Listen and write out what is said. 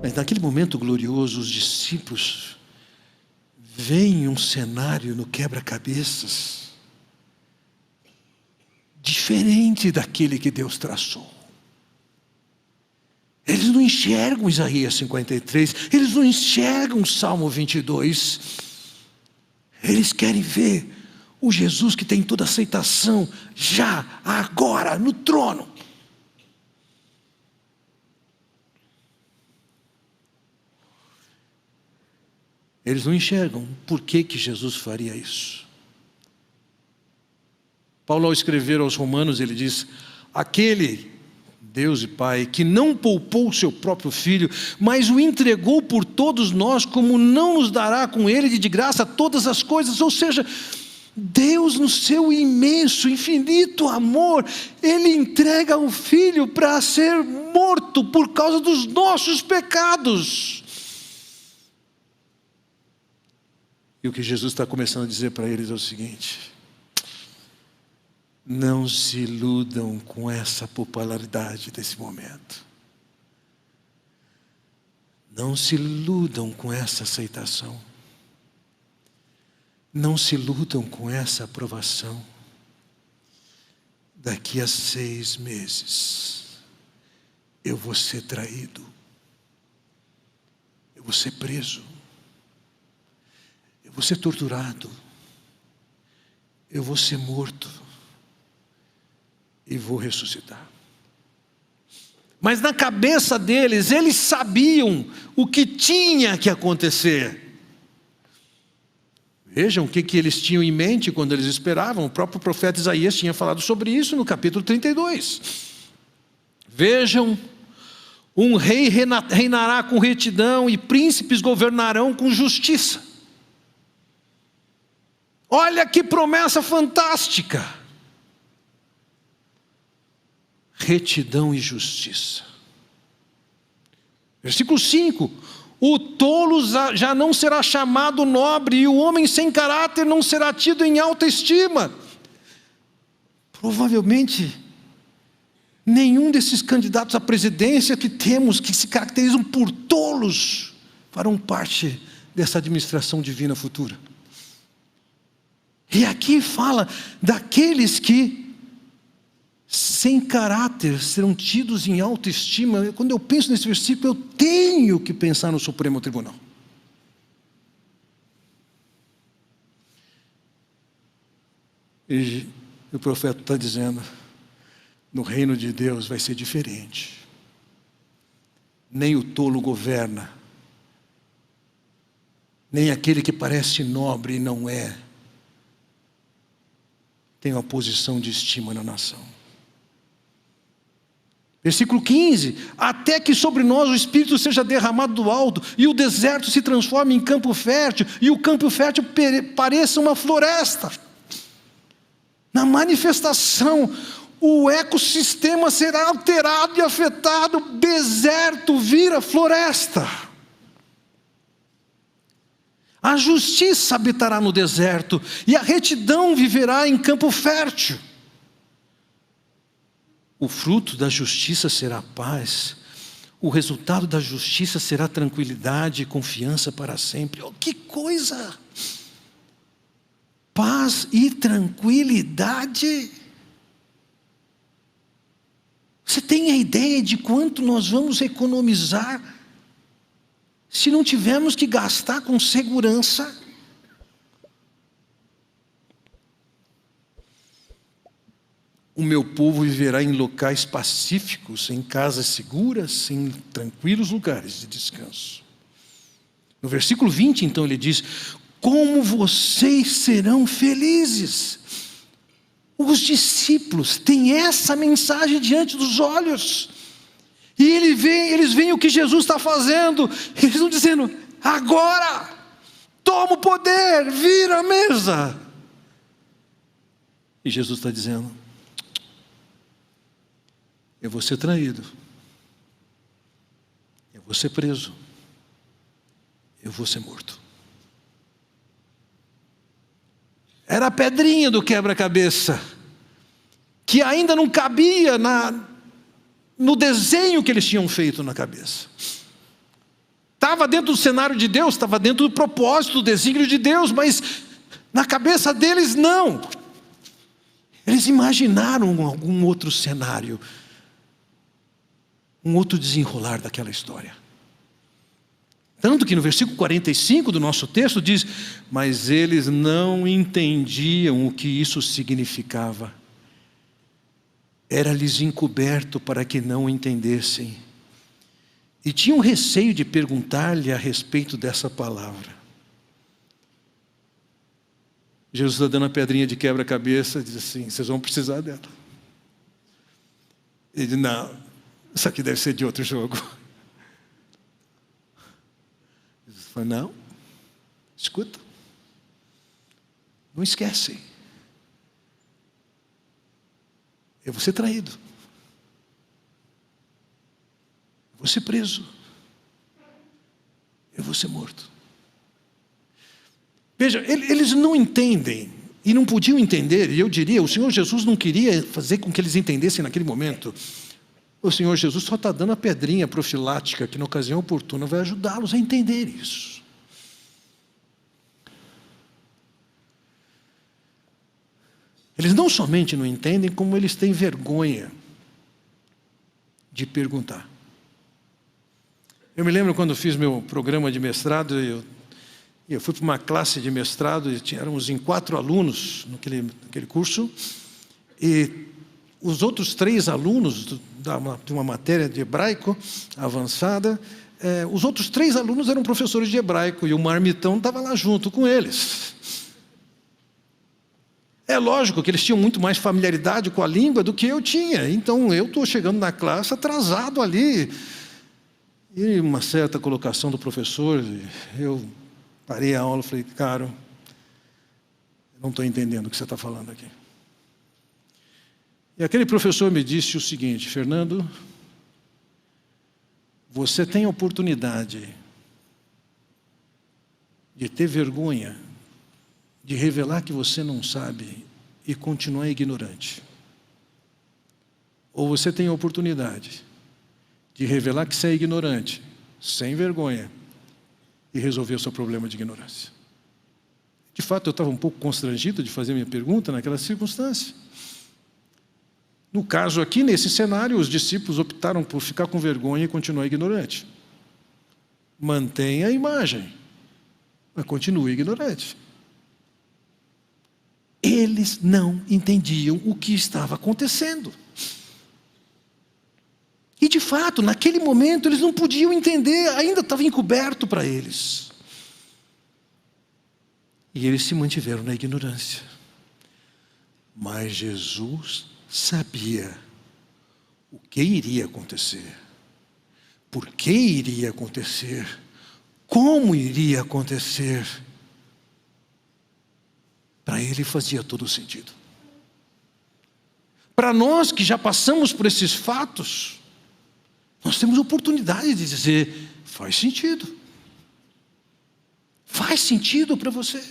Mas naquele momento glorioso, os discípulos veem um cenário no quebra-cabeças diferente daquele que Deus traçou. Eles não enxergam Isaías 53, eles não enxergam Salmo 22. Eles querem ver o Jesus que tem toda aceitação, já, agora, no trono. Eles não enxergam por que Jesus faria isso. Paulo, ao escrever aos Romanos, ele diz: aquele Deus e Pai que não poupou o seu próprio Filho, mas o entregou por todos nós, como não nos dará com ele de graça todas as coisas? Ou seja, Deus, no seu imenso, infinito amor, Ele entrega o Filho para ser morto por causa dos nossos pecados. E o que Jesus está começando a dizer para eles é o seguinte: não se iludam com essa popularidade desse momento. Não se iludam com essa aceitação. Não se iludam com essa aprovação. Daqui a 6 meses, eu vou ser traído. Eu vou ser preso. Eu vou ser torturado. Eu vou ser morto. E vou ressuscitar. Mas na cabeça deles, eles sabiam o que tinha que acontecer. Vejam o que eles tinham em mente quando eles esperavam. O próprio profeta Isaías tinha falado sobre isso no capítulo 32. Vejam, um rei reinará com retidão e príncipes governarão com justiça. Olha que promessa fantástica! Retidão e justiça. Versículo 5: o tolo já não será chamado nobre, e o homem sem caráter não será tido em alta estima. Provavelmente, nenhum desses candidatos à presidência que temos, que se caracterizam por tolos, farão parte dessa administração divina futura. E aqui fala daqueles que sem caráter serão tidos em alta estima. Quando eu penso nesse versículo, eu tenho que pensar no Supremo Tribunal. E o profeta está dizendo: no reino de Deus vai ser diferente. Nem o tolo governa, nem aquele que parece nobre e não é, tem uma posição de estima na nação. Versículo 15: até que sobre nós o Espírito seja derramado do alto, e o deserto se transforme em campo fértil, e o campo fértil pareça uma floresta. Na manifestação, o ecossistema será alterado e afetado, deserto vira floresta. A justiça habitará no deserto, e a retidão viverá em campo fértil. O fruto da justiça será paz, o resultado da justiça será tranquilidade e confiança para sempre. Oh, que coisa! Paz e tranquilidade. Você tem a ideia de quanto nós vamos economizar se não tivermos que gastar com segurança? O meu povo viverá em locais pacíficos, em casas seguras, em tranquilos lugares de descanso. No versículo 20, então, ele diz: como vocês serão felizes. Os discípulos têm essa mensagem diante dos olhos. E eles veem o que Jesus está fazendo. Eles estão dizendo: agora, toma o poder, vira a mesa. E Jesus está dizendo: eu vou ser traído, eu vou ser preso, eu vou ser morto. Era a pedrinha do quebra-cabeça, que ainda não cabia no desenho que eles tinham feito na cabeça. Estava dentro do cenário de Deus, estava dentro do propósito, do desígnio de Deus, mas na cabeça deles não. Eles imaginaram algum outro cenário, um outro desenrolar daquela história. Tanto que no versículo 45 do nosso texto diz: mas eles não entendiam o que isso significava. Era-lhes encoberto para que não entendessem. E tinham receio de perguntar-lhe a respeito dessa palavra. Jesus está dando a pedrinha de quebra-cabeça e diz assim: vocês vão precisar dela. Ele diz: não, isso aqui deve ser de outro jogo. Jesus fala: não, escuta, não esquece. Eu vou ser traído. Eu vou ser preso. Eu vou ser morto. Veja, eles não entendem, e não podiam entender, e eu diria, o Senhor Jesus não queria fazer com que eles entendessem naquele momento. O Senhor Jesus só está dando a pedrinha profilática, que na ocasião oportuna vai ajudá-los a entender isso. Eles não somente não entendem, como eles têm vergonha de perguntar. Eu me lembro quando eu fiz meu programa de mestrado, eu fui para uma classe de mestrado, e éramos em 4 alunos naquele curso, e os outros 3 alunos de uma matéria de hebraico avançada, os outros 3 alunos eram professores de hebraico, e o marmitão estava lá junto com eles. É lógico que eles tinham muito mais familiaridade com a língua do que eu tinha, então eu estou chegando na classe atrasado ali, e uma certa colocação do professor, eu parei a aula e falei: caro, eu não estou entendendo o que você está falando aqui. E aquele professor me disse o seguinte: Fernando, você tem a oportunidade de ter vergonha, de revelar que você não sabe e continuar ignorante. Ou você tem a oportunidade de revelar que você é ignorante, sem vergonha, e resolver o seu problema de ignorância. De fato, eu estava um pouco constrangido de fazer minha pergunta naquela circunstância. No caso aqui, nesse cenário, os discípulos optaram por ficar com vergonha e continuar ignorante. Mantenha a imagem, mas continue ignorante. Eles não entendiam o que estava acontecendo. E de fato, naquele momento, eles não podiam entender, ainda estava encoberto para eles. E eles se mantiveram na ignorância. Mas Jesus sabia o que iria acontecer, por que iria acontecer, como iria acontecer. Para ele fazia todo sentido. Para nós que já passamos por esses fatos, nós temos oportunidade de dizer: faz sentido. Faz sentido para você.